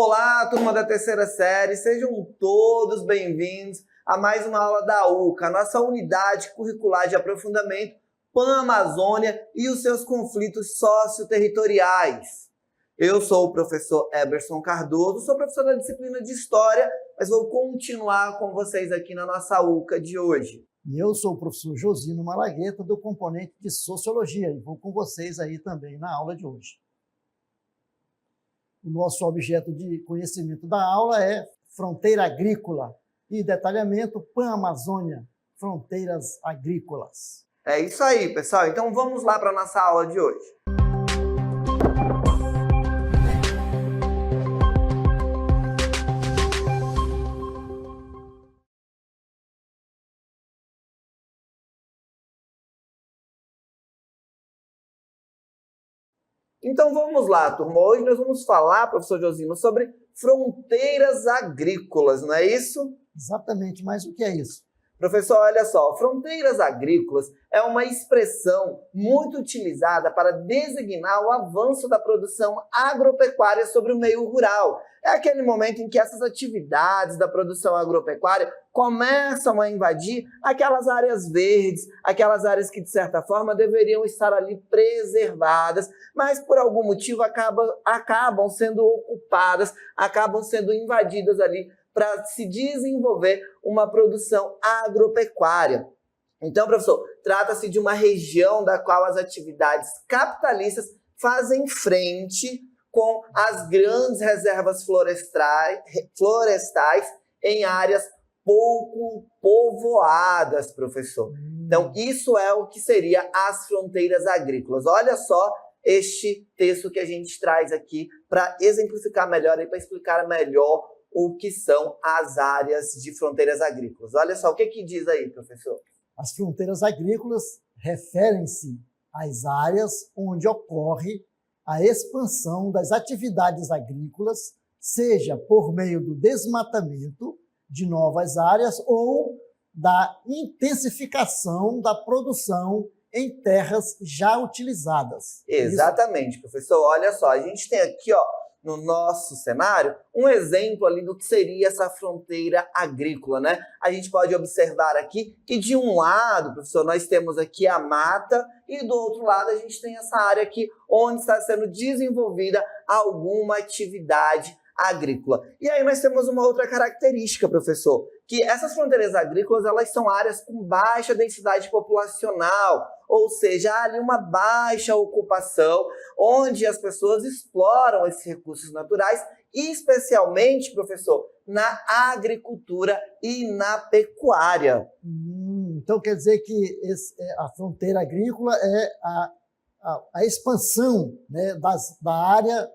Olá, turma da terceira série, sejam todos bem-vindos a mais uma aula da UCA, nossa unidade curricular de aprofundamento Pan-Amazônia e os seus conflitos socioterritoriais. Eu sou o professor Eberson Cardoso, sou professor da disciplina de História, mas vou continuar com vocês aqui na nossa UCA de hoje. E eu sou o professor Josino Malagueta, do componente de Sociologia, e vou com vocês aí também na aula de hoje. O nosso objeto de conhecimento da aula é fronteira agrícola e detalhamento Pan-Amazônia, fronteiras agrícolas. É isso aí, pessoal. Então vamos lá para a nossa aula de hoje. Então vamos lá, turma. Hoje nós vamos falar, professor Josino, sobre fronteiras agrícolas, não é isso? Exatamente, mas o que é isso? Professor, olha só, fronteiras agrícolas é uma expressão muito utilizada para designar o avanço da produção agropecuária sobre o meio rural. É aquele momento em que essas atividades da produção agropecuária começam a invadir aquelas áreas verdes, aquelas áreas que, de certa forma, deveriam estar ali preservadas, mas por algum motivo acabam sendo ocupadas, acabam sendo invadidas ali para se desenvolver uma produção agropecuária. Então, professor, trata-se de uma região da qual as atividades capitalistas fazem frente com as grandes reservas florestais em áreas pouco povoadas, professor. Então, isso é o que seria as fronteiras agrícolas. Olha só este texto que a gente traz aqui para exemplificar melhor e para explicar melhor o que são as áreas de fronteiras agrícolas. Olha só, o que diz aí, professor? As fronteiras agrícolas referem-se às áreas onde ocorre a expansão das atividades agrícolas, seja por meio do desmatamento de novas áreas ou da intensificação da produção em terras já utilizadas. Exatamente, professor. Olha só, a gente tem aqui, no nosso cenário, um exemplo ali do que seria essa fronteira agrícola, né? A gente pode observar aqui que de um lado, professor, nós temos aqui a mata e do outro lado a gente tem essa área aqui onde está sendo desenvolvida alguma atividade agrícola. E aí nós temos uma outra característica, professor, que essas fronteiras agrícolas, elas são áreas com baixa densidade populacional, ou seja, há ali uma baixa ocupação, onde as pessoas exploram esses recursos naturais, e especialmente, professor, na agricultura e na pecuária. Então quer dizer que a fronteira agrícola é a expansão, né, da área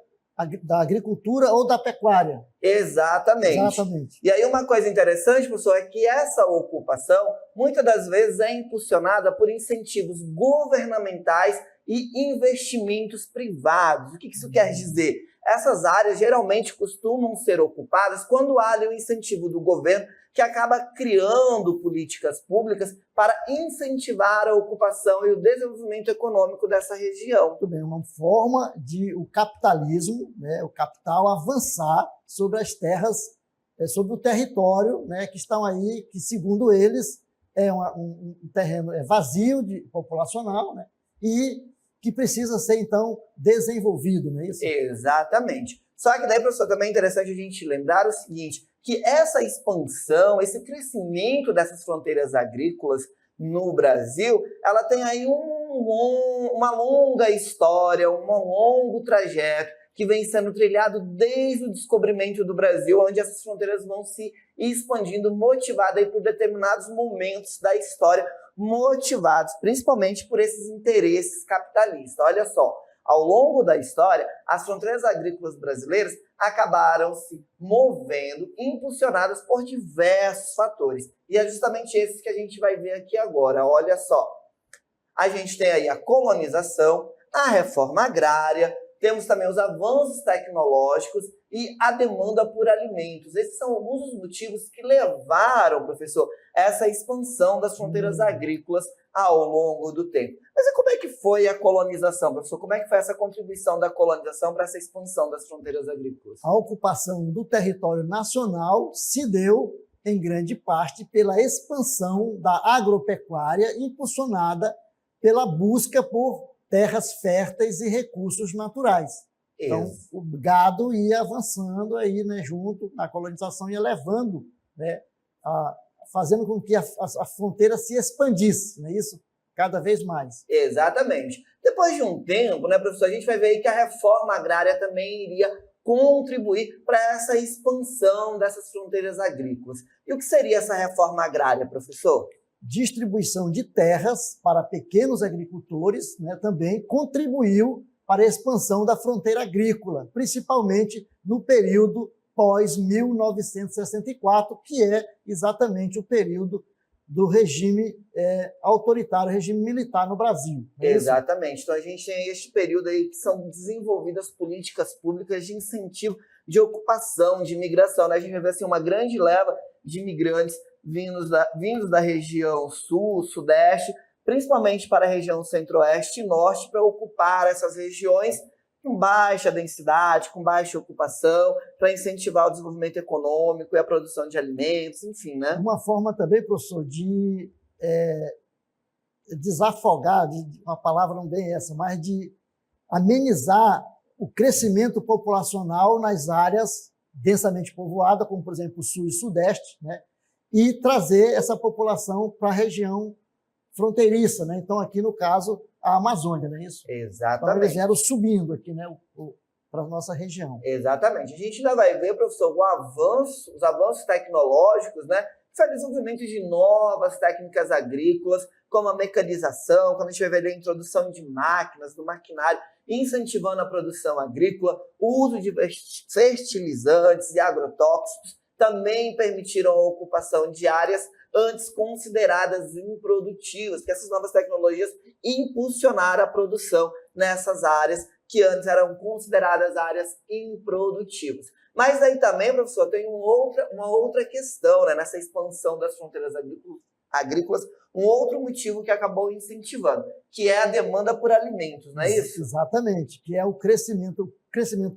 da agricultura ou da pecuária. Exatamente. E aí uma coisa interessante, professor, é que essa ocupação muitas das vezes é impulsionada por incentivos governamentais e investimentos privados. O que isso quer dizer? Essas áreas geralmente costumam ser ocupadas quando há ali o incentivo do governo que acaba criando políticas públicas para incentivar a ocupação e o desenvolvimento econômico dessa região. Muito bem, uma forma de o capitalismo, né, o capital avançar sobre as terras, sobre o território, né, que estão aí, que segundo eles é um terreno vazio populacional, né, e que precisa ser, então, desenvolvido, não é isso? Exatamente. Só que daí, professor, também é interessante a gente lembrar o seguinte, que essa expansão, esse crescimento dessas fronteiras agrícolas no Brasil, ela tem aí uma longa história, um longo trajeto que vem sendo trilhado desde o descobrimento do Brasil, onde essas fronteiras vão se expandindo, motivadas por determinados momentos da história, motivados principalmente por esses interesses capitalistas. Olha só, ao longo da história, as fronteiras agrícolas brasileiras acabaram se movendo, impulsionadas por diversos fatores. E é justamente esses que a gente vai ver aqui agora. Olha só, a gente tem aí a colonização, a reforma agrária, temos também os avanços tecnológicos e a demanda por alimentos. Esses são alguns dos motivos que levaram, professor, essa expansão das fronteiras agrícolas ao longo do tempo. Mas e como é que foi a colonização, professor? Como é que foi essa contribuição da colonização para essa expansão das fronteiras agrícolas? A ocupação do território nacional se deu, em grande parte, pela expansão da agropecuária impulsionada pela busca por terras férteis e recursos naturais. Então, o gado ia avançando aí, né, junto na colonização, ia levando, né, fazendo com que a fronteira se expandisse, não é isso? Cada vez mais. Exatamente. Depois de um tempo, né, professor, a gente vai ver aí que a reforma agrária também iria contribuir para essa expansão dessas fronteiras agrícolas. E o que seria essa reforma agrária, professor? Distribuição de terras para pequenos agricultores, né, também contribuiu para a expansão da fronteira agrícola, principalmente no período pós-1964, que é exatamente o período do regime autoritário, regime militar no Brasil. Exatamente. Então, a gente tem este período aí que são desenvolvidas políticas públicas de incentivo de ocupação, de migração, né? A gente vai ver assim, uma grande leva de imigrantes vindos da região sul, sudeste, principalmente para a região centro-oeste e norte, para ocupar essas regiões com baixa densidade, com baixa ocupação, para incentivar o desenvolvimento econômico e a produção de alimentos, enfim, né? Uma forma também, professor, de desafogar, uma palavra não bem essa, mas de amenizar o crescimento populacional nas áreas densamente povoadas, como, por exemplo, o sul e sudeste, né? E trazer essa população para a região fronteiriça, né? Então, aqui no caso, a Amazônia, não é isso? Exatamente. Então, eles vieram subindo aqui, né, para a nossa região. Exatamente. A gente ainda vai ver, professor, os avanços tecnológicos, né? O desenvolvimento de novas técnicas agrícolas, como a mecanização, quando a gente vai ver a introdução de máquinas, do maquinário, incentivando a produção agrícola, o uso de fertilizantes e agrotóxicos, também permitiram a ocupação de áreas antes consideradas improdutivas, que essas novas tecnologias impulsionaram a produção nessas áreas que antes eram consideradas áreas improdutivas. Mas aí também, professor, tem uma outra questão, né, nessa expansão das fronteiras agrícolas, um outro motivo que acabou incentivando, que é a demanda por alimentos, não é isso? Exatamente, que é o crescimento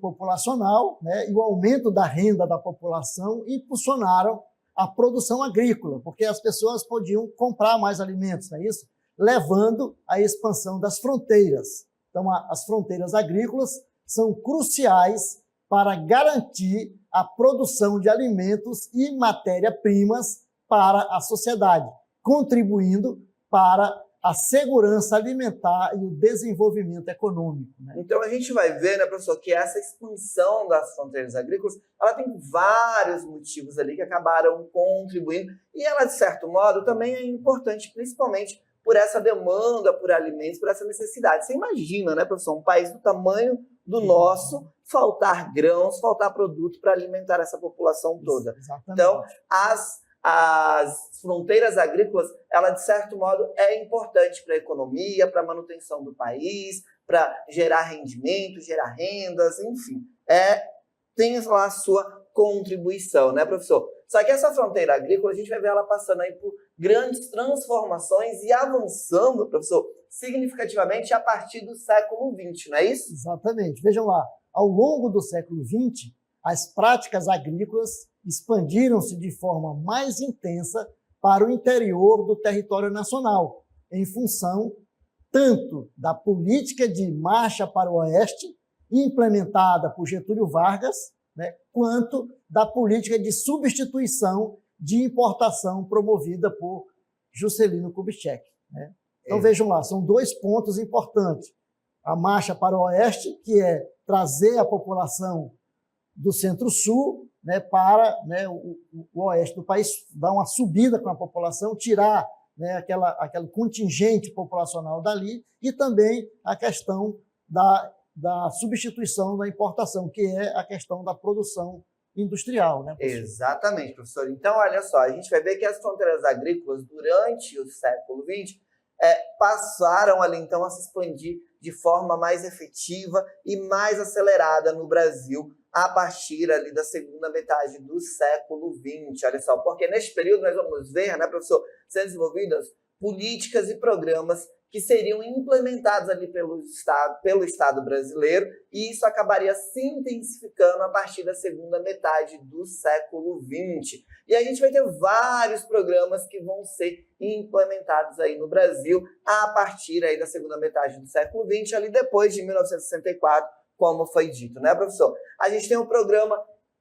populacional, né, e o aumento da renda da população impulsionaram a produção agrícola, porque as pessoas podiam comprar mais alimentos, não é isso? Levando à expansão das fronteiras. Então, as fronteiras agrícolas são cruciais para garantir a produção de alimentos e matéria-primas para a sociedade, contribuindo para a segurança alimentar e o desenvolvimento econômico, né? Então, a gente vai ver, né, professor, que essa expansão das fronteiras agrícolas, ela tem vários motivos ali que acabaram contribuindo, e ela, de certo modo, também é importante, principalmente por essa demanda por alimentos, por essa necessidade. Você imagina, né, professor, um país do tamanho do nosso, faltar grãos, faltar produto para alimentar essa população toda. Exatamente. Então, as fronteiras agrícolas, ela, de certo modo, é importante para a economia, para a manutenção do país, para gerar rendimento, gerar rendas, enfim. Tem lá a sua contribuição, né, professor? Só que essa fronteira agrícola, a gente vai ver ela passando aí por grandes transformações e avançando, professor, significativamente a partir do século XX, não é isso? Exatamente. Vejam lá, ao longo do século XX, as práticas agrícolas expandiram-se de forma mais intensa para o interior do território nacional, em função tanto da política de marcha para o oeste, implementada por Getúlio Vargas, né, quanto da política de substituição de importação promovida por Juscelino Kubitschek, né? Então, vejam lá, são dois pontos importantes. A marcha para o oeste, que é trazer a população do centro-sul, né, para, né, o oeste do país, dar uma subida com a população, tirar, né, aquele contingente populacional dali, e também a questão da substituição da importação, que é a questão da produção industrial, né, professor? Exatamente, professor. Então, olha só, a gente vai ver que as fronteiras agrícolas, durante o século XX, passaram ali, então, a se expandir de forma mais efetiva e mais acelerada no Brasil, a partir ali da segunda metade do século XX. Olha só, porque neste período nós vamos ver, né, professor, sendo desenvolvidas políticas e programas que seriam implementados ali pelo Estado brasileiro, e isso acabaria se intensificando a partir da segunda metade do século XX. E a gente vai ter vários programas que vão ser implementados aí no Brasil a partir aí da segunda metade do século XX, ali depois de 1964, como foi dito, né, professor? A gente tem um programa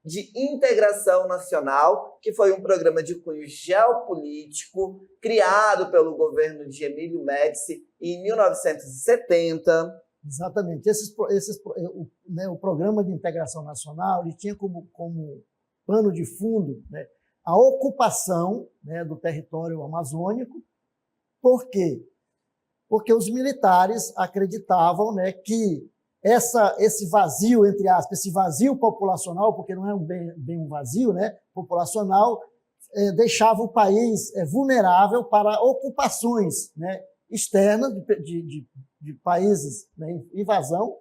de integração nacional, que foi um programa de cunho geopolítico, criado pelo governo de Emílio Médici em 1970. Exatamente. O programa de integração nacional ele tinha como pano de fundo, né, a ocupação, né, do território amazônico. Por quê? Porque os militares acreditavam, né, que esse vazio, entre aspas, esse vazio populacional, porque não é bem um vazio, né, populacional, deixava o país vulnerável para ocupações, né, externas de países, né, invasão,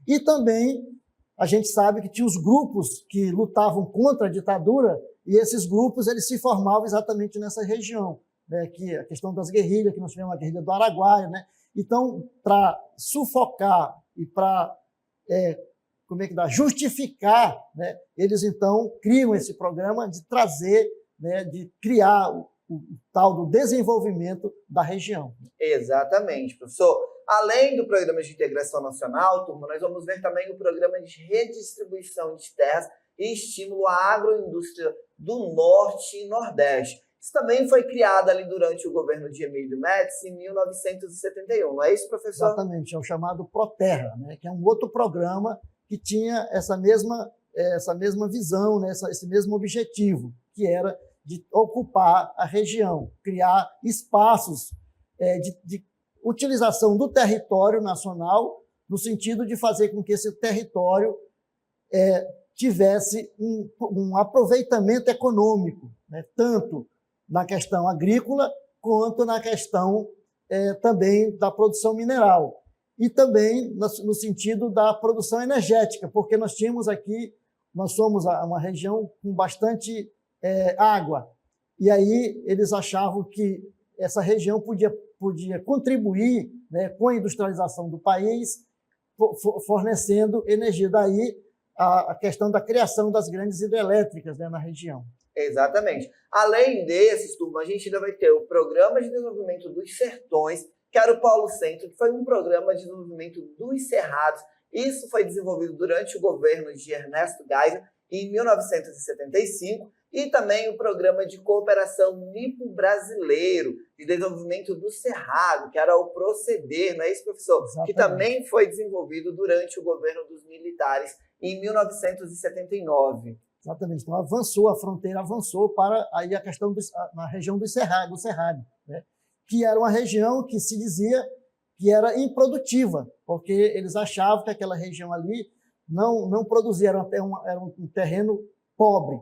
e também a gente sabe que tinha os grupos que lutavam contra a ditadura, e esses grupos eles se formavam exatamente nessa região, né, que a questão das guerrilhas, que nós tivemos a guerrilha do Araguaia, né? Então, para sufocar e para justificar, né, eles então criam esse programa de trazer, né, de criar o tal do desenvolvimento da região. Exatamente, professor. Além do programa de integração nacional, turma, nós vamos ver também o programa de redistribuição de terras e estímulo à agroindústria do Norte e Nordeste. Isso também foi criado ali durante o governo de Emílio Médici em 1971, não é isso, professor? Exatamente, é o chamado Proterra, né, que é um outro programa que tinha essa mesma visão, né, esse mesmo objetivo, que era de ocupar a região, criar espaços de utilização do território nacional, no sentido de fazer com que esse território tivesse um aproveitamento econômico, né, tanto na questão agrícola, quanto na questão também da produção mineral. E também no sentido da produção energética, porque nós somos uma região com bastante água. E aí eles achavam que essa região podia contribuir, né, com a industrialização do país, fornecendo energia. Daí a questão da criação das grandes hidrelétricas, né, na região. Exatamente. Além desses, turma, a gente ainda vai ter o Programa de Desenvolvimento dos Sertões, que era o Polo Centro, que foi um programa de desenvolvimento dos Cerrados. Isso foi desenvolvido durante o governo de Ernesto Geisel, em 1975, e também o Programa de Cooperação Nipo-Brasileiro, de Desenvolvimento do Cerrado, que era o Proceder, não é isso, professor? Exatamente. Que também foi desenvolvido durante o governo dos militares, em 1979. Exatamente. Então, a fronteira avançou para aí a questão na região do Cerrado, né? Que era uma região que se dizia que era improdutiva, porque eles achavam que aquela região ali não produzia, era um terreno pobre.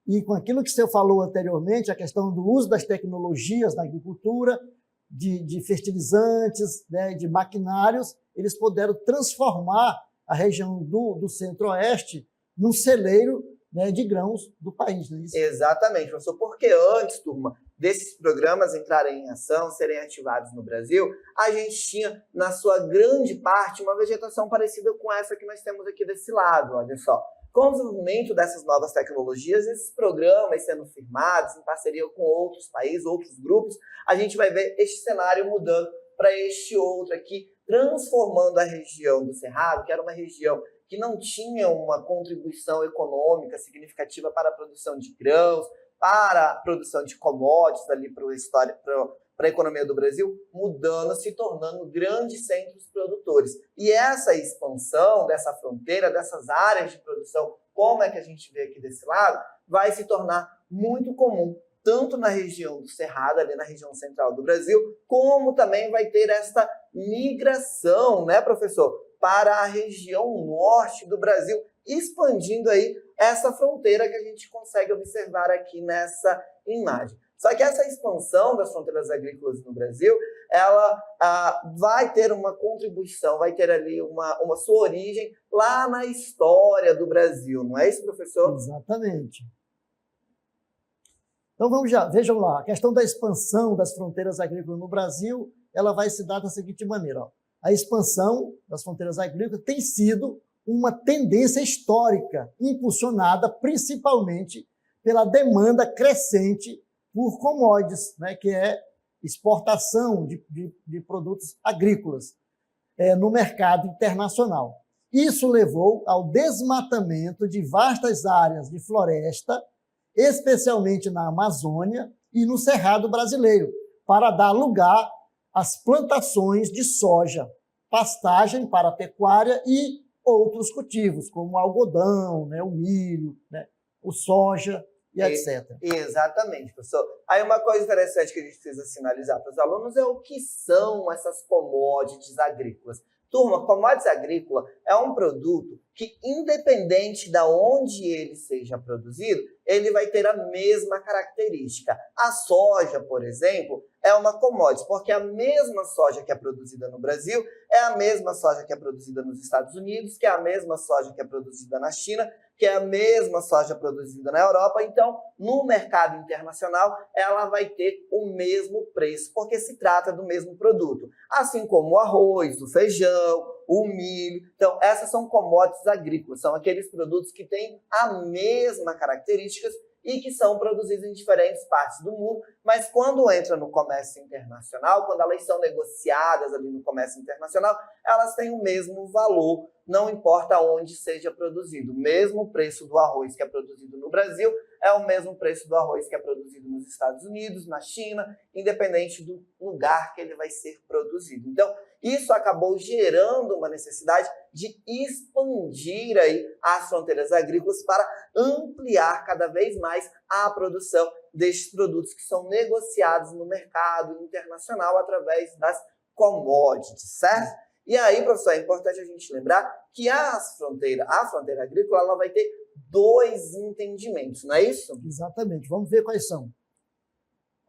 E com aquilo que você falou anteriormente, a questão do uso das tecnologias na agricultura, de fertilizantes, né, de maquinários, eles puderam transformar a região do Centro-Oeste num celeiro, né, de grãos do país. Não é isso? Exatamente, professor, porque antes, turma, desses programas entrarem em ação, serem ativados no Brasil, a gente tinha, na sua grande parte, uma vegetação parecida com essa que nós temos aqui desse lado, olha só. Com o desenvolvimento dessas novas tecnologias, esses programas sendo firmados em parceria com outros países, outros grupos, a gente vai ver este cenário mudando para este outro aqui, transformando a região do Cerrado, que era uma região que não tinha uma contribuição econômica significativa para a produção de grãos, para a produção de commodities ali para a economia do Brasil, mudando, se tornando grandes centros produtores. E essa expansão dessa fronteira, dessas áreas de produção, como é que a gente vê aqui desse lado, vai se tornar muito comum, tanto na região do Cerrado, ali na região central do Brasil, como também vai ter esta migração, né, professor, para a região norte do Brasil, expandindo aí essa fronteira que a gente consegue observar aqui nessa imagem. Só que essa expansão das fronteiras agrícolas no Brasil, ela vai ter uma contribuição, vai ter ali uma sua origem lá na história do Brasil, não é isso, professor? Exatamente. Então, vejam lá, a questão da expansão das fronteiras agrícolas no Brasil, ela vai se dar da seguinte maneira. Ó. A expansão das fronteiras agrícolas tem sido uma tendência histórica, impulsionada principalmente pela demanda crescente por commodities, né, que é exportação de produtos agrícolas no mercado internacional. Isso levou ao desmatamento de vastas áreas de floresta, especialmente na Amazônia e no Cerrado brasileiro, para dar lugar às plantações de soja, pastagem para a pecuária e outros cultivos, como o algodão, né, o milho, né, o soja e etc. Exatamente, professor. Aí uma coisa interessante que a gente precisa sinalizar para os alunos é o que são essas commodities agrícolas. Turma, commodities agrícola é um produto que, independente de onde ele seja produzido, ele vai ter a mesma característica. A soja, por exemplo, é uma commodity, porque a mesma soja que é produzida no Brasil é a mesma soja que é produzida nos Estados Unidos, que é a mesma soja que é produzida na China, que é a mesma soja produzida na Europa. Então, no mercado internacional, ela vai ter o mesmo preço, porque se trata do mesmo produto. Assim como o arroz, o feijão, o milho. Então, essas são commodities agrícolas, são aqueles produtos que têm a mesma características e que são produzidos em diferentes partes do mundo, mas quando entra no comércio internacional, quando elas são negociadas ali no comércio internacional, elas têm o mesmo valor, não importa onde seja produzido. O mesmo preço do arroz que é produzido no Brasil é o mesmo preço do arroz que é produzido nos Estados Unidos, na China, independente do lugar que ele vai ser produzido. Então, isso acabou gerando uma necessidade de expandir aí as fronteiras agrícolas para ampliar cada vez mais a produção destes produtos que são negociados no mercado internacional através das commodities, certo? E aí, professor, é importante a gente lembrar que a fronteira agrícola ela vai ter dois entendimentos, não é isso? Exatamente. Vamos ver quais são.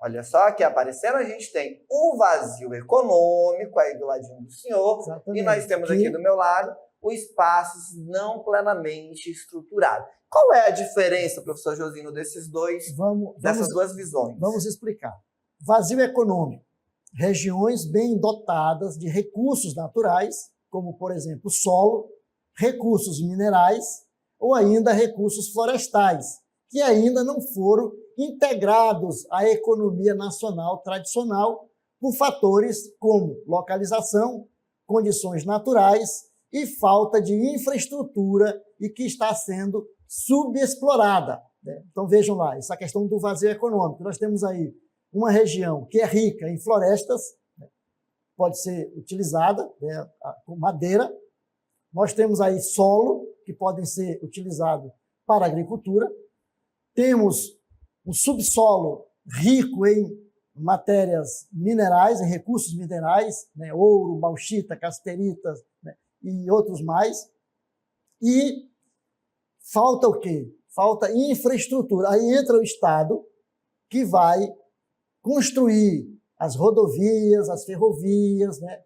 Olha só, aqui aparecendo a gente tem o vazio econômico, aí do ladinho do senhor, Exatamente. E nós temos aqui do meu lado o espaços não plenamente estruturados. Qual é a diferença, professor Josino, dessas duas visões? Vamos explicar. Vazio econômico. Regiões bem dotadas de recursos naturais, como, por exemplo, solo, recursos minerais ou ainda recursos florestais, que ainda não foram integrados à economia nacional tradicional por fatores como localização, condições naturais e falta de infraestrutura e que está sendo subexplorada. Então, vejam lá, essa questão do vazio econômico. Nós temos aí uma região que é rica em florestas, pode ser utilizada com madeira. Nós temos aí solo, que podem ser utilizados para a agricultura. Temos um subsolo rico em matérias minerais, em recursos minerais, né, ouro, bauxita, casterita, né, e outros mais. E falta o quê? Falta infraestrutura. Aí entra o Estado, que vai construir as rodovias, as ferrovias, né,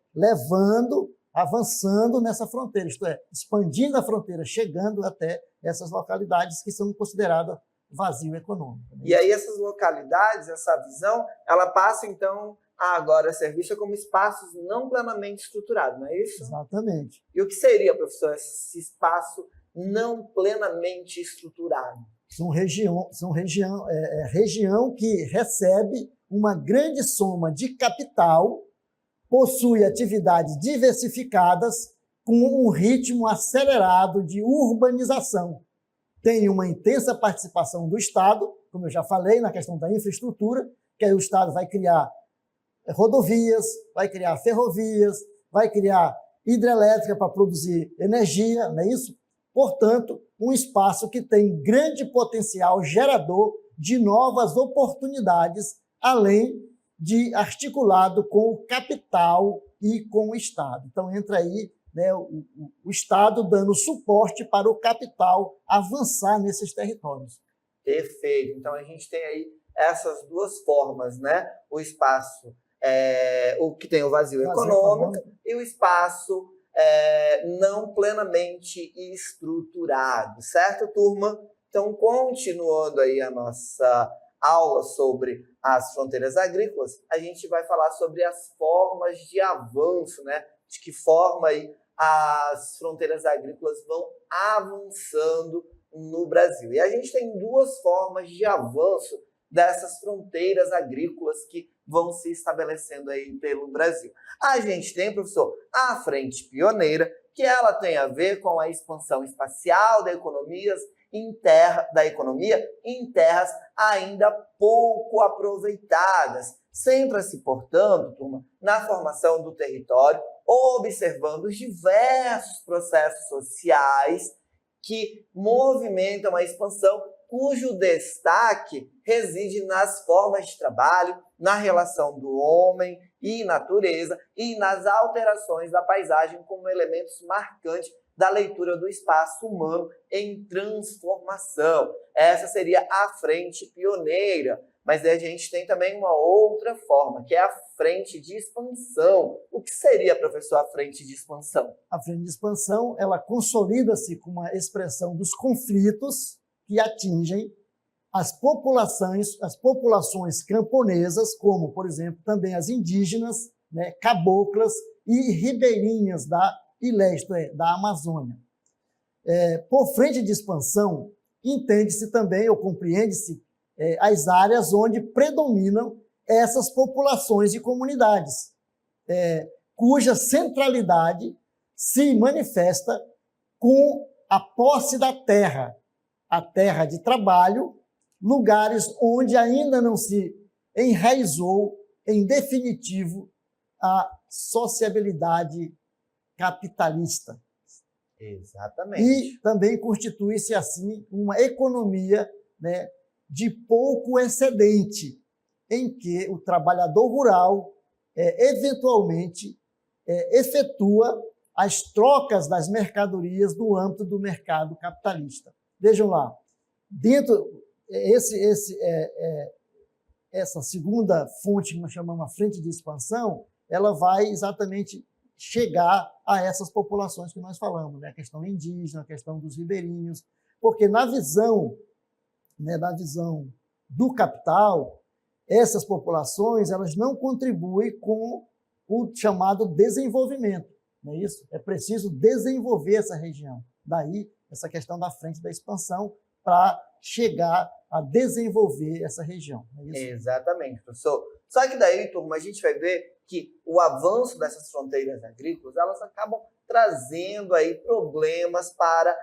avançando nessa fronteira, isto é, expandindo a fronteira, chegando até essas localidades que são consideradas vazio econômico. Né? E aí essas localidades, essa visão, ela passa então a agora ser vista como espaços não plenamente estruturados, não é isso? Exatamente. E o que seria, professor, esse espaço não plenamente estruturado? Região que recebe uma grande soma de capital, possui atividades diversificadas com um ritmo acelerado de urbanização. Tem uma intensa participação do Estado, como eu já falei, na questão da infraestrutura, que aí o Estado vai criar rodovias, vai criar ferrovias, vai criar hidrelétrica para produzir energia, não é isso? Portanto, um espaço que tem grande potencial gerador de novas oportunidades, além de articulado com o capital e com o Estado. Então, entra aí, né, o Estado dando suporte para o capital avançar nesses territórios. Perfeito. Então, a gente tem aí essas duas formas, né? O espaço, o que tem o vazio econômico e o espaço não plenamente estruturado, certo, turma? Então, continuando aí a nossa aula sobre as fronteiras agrícolas, a gente vai falar sobre as formas de avanço, né? De que forma aí as fronteiras agrícolas vão avançando no Brasil. E a gente tem duas formas de avanço dessas fronteiras agrícolas que vão se estabelecendo aí pelo Brasil. A gente tem, professor, a frente pioneira, que ela tem a ver com a expansão espacial da economia em terras ainda pouco aproveitadas, centra-se, portanto, turma, na formação do território, observando os diversos processos sociais que movimentam a expansão, cujo destaque reside nas formas de trabalho, na relação do homem e natureza e nas alterações da paisagem como elementos marcantes da leitura do espaço humano em transformação. Essa seria a frente pioneira, mas a gente tem também uma outra forma, que é a frente de expansão. O que seria, professor, a frente de expansão? A frente de expansão, ela consolida-se com uma expressão dos conflitos que atingem as populações camponesas, como, por exemplo, também as indígenas, né, caboclas e ribeirinhas da ilha, isto é, da Amazônia. Por frente de expansão, entende-se também, ou compreende-se, as áreas onde predominam essas populações e comunidades, cuja centralidade se manifesta com a posse da terra, a terra de trabalho, lugares onde ainda não se enraizou, em definitivo, a sociabilidade capitalista. Exatamente. E também constitui-se, assim, uma economia, né, de pouco excedente, em que o trabalhador rural, eventualmente, efetua as trocas das mercadorias no âmbito do mercado capitalista. Vejam lá, essa segunda fonte que nós chamamos de frente de expansão, ela vai exatamente chegar a essas populações que nós falamos, né? A questão indígena, a questão dos ribeirinhos, porque na visão do capital, essas populações elas não contribuem com o chamado desenvolvimento, não é isso? É preciso desenvolver essa região. Daí, essa questão da frente da expansão para chegar a desenvolver essa região. Não é isso? Exatamente, professor. Só que daí, turma, a gente vai ver que o avanço dessas fronteiras agrícolas, elas acabam trazendo aí problemas para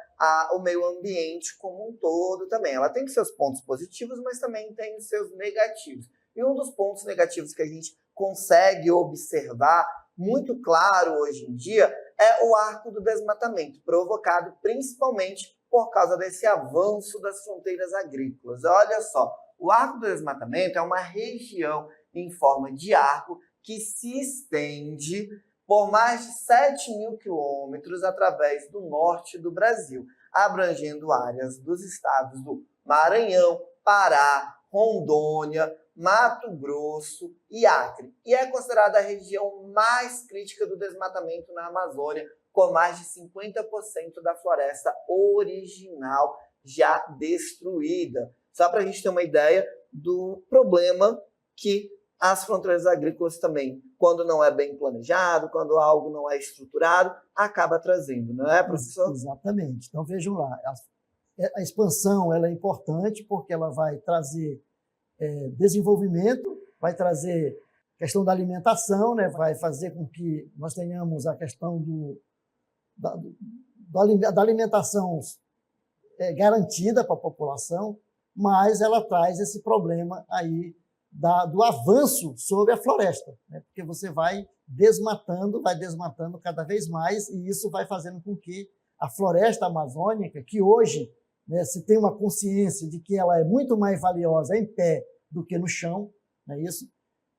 o meio ambiente como um todo também. Ela tem seus pontos positivos, mas também tem seus negativos. E um dos pontos negativos que a gente consegue observar muito claro hoje em dia é o arco do desmatamento, provocado principalmente por causa desse avanço das fronteiras agrícolas. Olha só, o arco do desmatamento é uma região em forma de arco que se estende por mais de 7.000 quilômetros através do norte do Brasil, abrangendo áreas dos estados do Maranhão, Pará, Rondônia, Mato Grosso e Acre. E é considerada a região mais crítica do desmatamento na Amazônia, com mais de 50% da floresta original já destruída. Só para a gente ter uma ideia do problema que as fronteiras agrícolas também, quando não é bem planejado, quando algo não é estruturado, acaba trazendo, não é, professor? Exatamente. Então, vejam lá, a expansão ela é importante porque ela vai trazer desenvolvimento, vai trazer questão da alimentação, né? Vai fazer com que nós tenhamos a questão da alimentação garantida para a população, mas ela traz esse problema aí do avanço sobre a floresta, né? Porque você vai desmatando cada vez mais, e isso vai fazendo com que a floresta amazônica, que hoje, né, se tem uma consciência de que ela é muito mais valiosa em pé do que no chão, não é isso?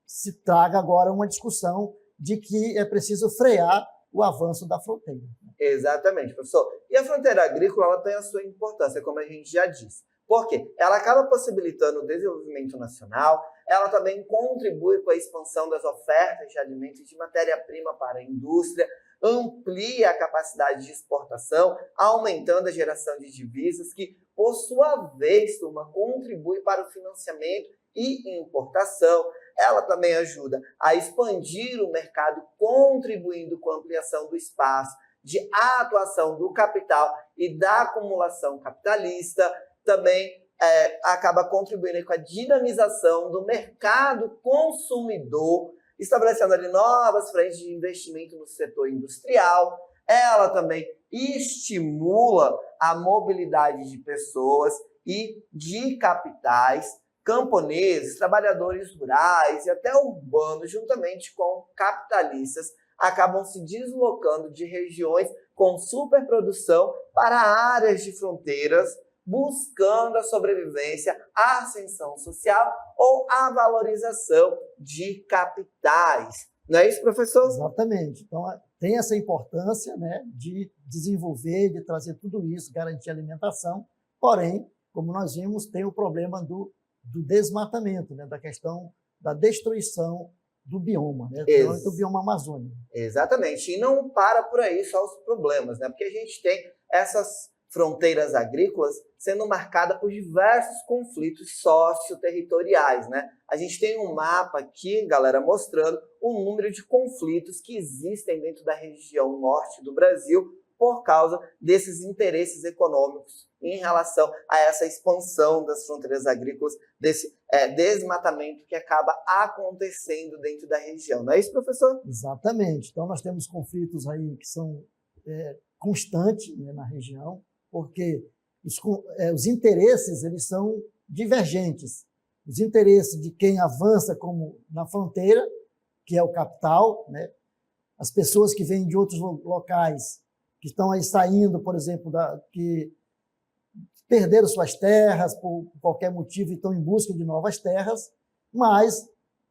Se traga agora uma discussão de que é preciso frear o avanço da fronteira. Exatamente, professor. E a fronteira agrícola ela tem a sua importância, como a gente já disse. Por quê? Ela acaba possibilitando o desenvolvimento nacional, ela também contribui com a expansão das ofertas de alimentos e de matéria-prima para a indústria, amplia a capacidade de exportação, aumentando a geração de divisas, que, por sua vez, turma, contribui para o financiamento e importação. Ela também ajuda a expandir o mercado, contribuindo com a ampliação do espaço de atuação do capital e da acumulação capitalista. Também acaba contribuindo com a dinamização do mercado consumidor, estabelecendo ali novas frentes de investimento no setor industrial. Ela também estimula a mobilidade de pessoas e de capitais, camponeses, trabalhadores rurais e até urbanos, juntamente com capitalistas, acabam se deslocando de regiões com superprodução para áreas de fronteiras, buscando a sobrevivência, a ascensão social ou a valorização de capitais. Não é isso, professor? Exatamente. Então, tem essa importância, né, de desenvolver, de trazer tudo isso, garantir a alimentação. Porém, como nós vimos, tem o problema do desmatamento, né, da questão da destruição do bioma, né, do bioma amazônico. Exatamente. E não para por aí só os problemas, né? Porque a gente tem essas fronteiras agrícolas sendo marcadas por diversos conflitos socioterritoriais, né? A gente tem um mapa aqui, galera, mostrando o número de conflitos que existem dentro da região norte do Brasil por causa desses interesses econômicos em relação a essa expansão das fronteiras agrícolas, desse desmatamento que acaba acontecendo dentro da região. Não é isso, professor? Exatamente. Então, nós temos conflitos aí que são constantes, né, na região, porque os interesses eles são divergentes. Os interesses de quem avança como na fronteira, que é o capital, né? As pessoas que vêm de outros locais, que estão aí saindo, por exemplo, que perderam suas terras por qualquer motivo e estão em busca de novas terras, mas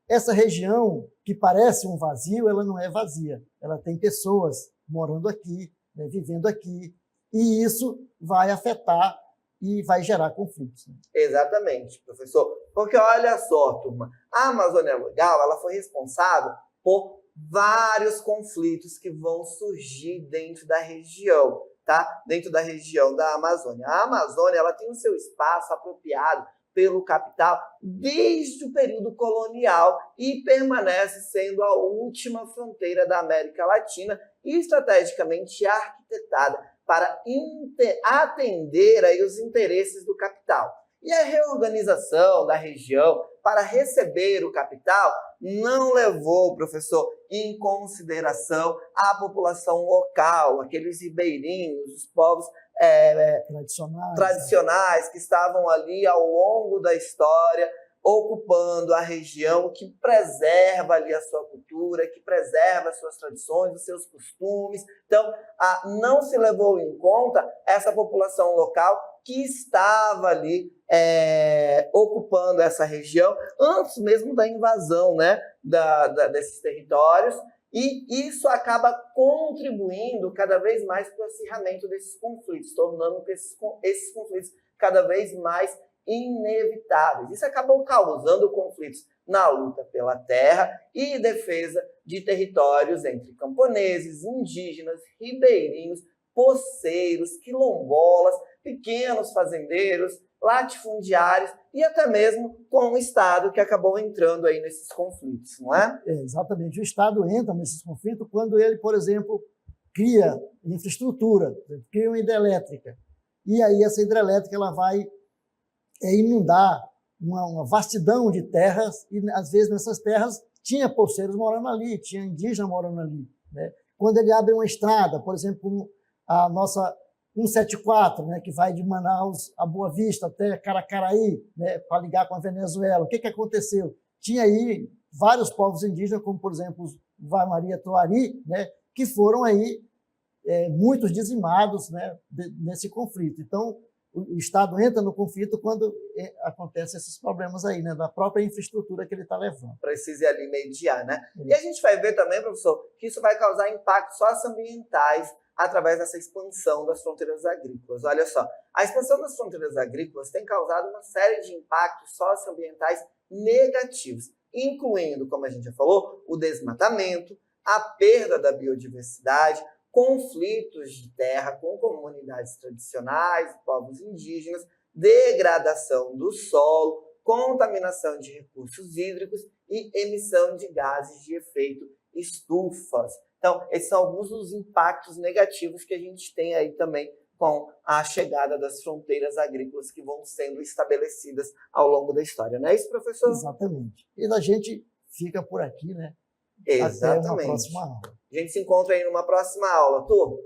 essa região, que parece um vazio, ela não é vazia. Ela tem pessoas morando aqui, né, vivendo aqui, e isso vai afetar e vai gerar conflitos. Né? Exatamente, professor. Porque olha só, turma, a Amazônia Legal ela foi responsável por vários conflitos que vão surgir dentro da região, tá? Dentro da região da Amazônia. A Amazônia ela tem o seu espaço apropriado pelo capital desde o período colonial e permanece sendo a última fronteira da América Latina e estrategicamente arquitetada para atender aí os interesses do capital. E a reorganização da região para receber o capital não levou, professor, em consideração a população local, aqueles ribeirinhos, os povos tradicionais que estavam ali ao longo da história, ocupando a região que preserva ali a sua cultura, que preserva as suas tradições, os seus costumes. Então, não se levou em conta essa população local que estava ali ocupando essa região antes mesmo da invasão, né, desses territórios, e isso acaba contribuindo cada vez mais para o acirramento desses conflitos, tornando esses conflitos cada vez mais inevitáveis. Isso acabou causando conflitos na luta pela terra e defesa de territórios entre camponeses, indígenas, ribeirinhos, poceiros, quilombolas, pequenos fazendeiros, latifundiários e até mesmo com o Estado que acabou entrando aí nesses conflitos, não é? Exatamente. O Estado entra nesses conflitos quando ele, por exemplo, cria infraestrutura, cria uma hidrelétrica. E aí essa hidrelétrica ela vai inundar uma vastidão de terras e, às vezes, nessas terras tinha poceiros morando ali, tinha indígena morando ali. Né? Quando ele abre uma estrada, por exemplo, a nossa 174, né, que vai de Manaus a Boa Vista até Caracaraí, né, para ligar com a Venezuela, o que aconteceu? Tinha aí vários povos indígenas, como, por exemplo, os Vai-Maria Tuari, né, que foram aí muitos dizimados, né, nesse conflito. Então, o Estado entra no conflito quando acontecem esses problemas aí, né, da própria infraestrutura que ele está levando. Precisa ali mediar, né? E a gente vai ver também, professor, que isso vai causar impactos socioambientais através dessa expansão das fronteiras agrícolas. Olha só, a expansão das fronteiras agrícolas tem causado uma série de impactos socioambientais negativos, incluindo, como a gente já falou, o desmatamento, a perda da biodiversidade, conflitos de terra com comunidades tradicionais, povos indígenas, degradação do solo, contaminação de recursos hídricos e emissão de gases de efeito estufas. Então, esses são alguns dos impactos negativos que a gente tem aí também com a chegada das fronteiras agrícolas que vão sendo estabelecidas ao longo da história. Não é isso, professor? Exatamente. E a gente fica por aqui, né? Exatamente. Até uma próxima aula. A gente se encontra aí numa próxima aula, turma.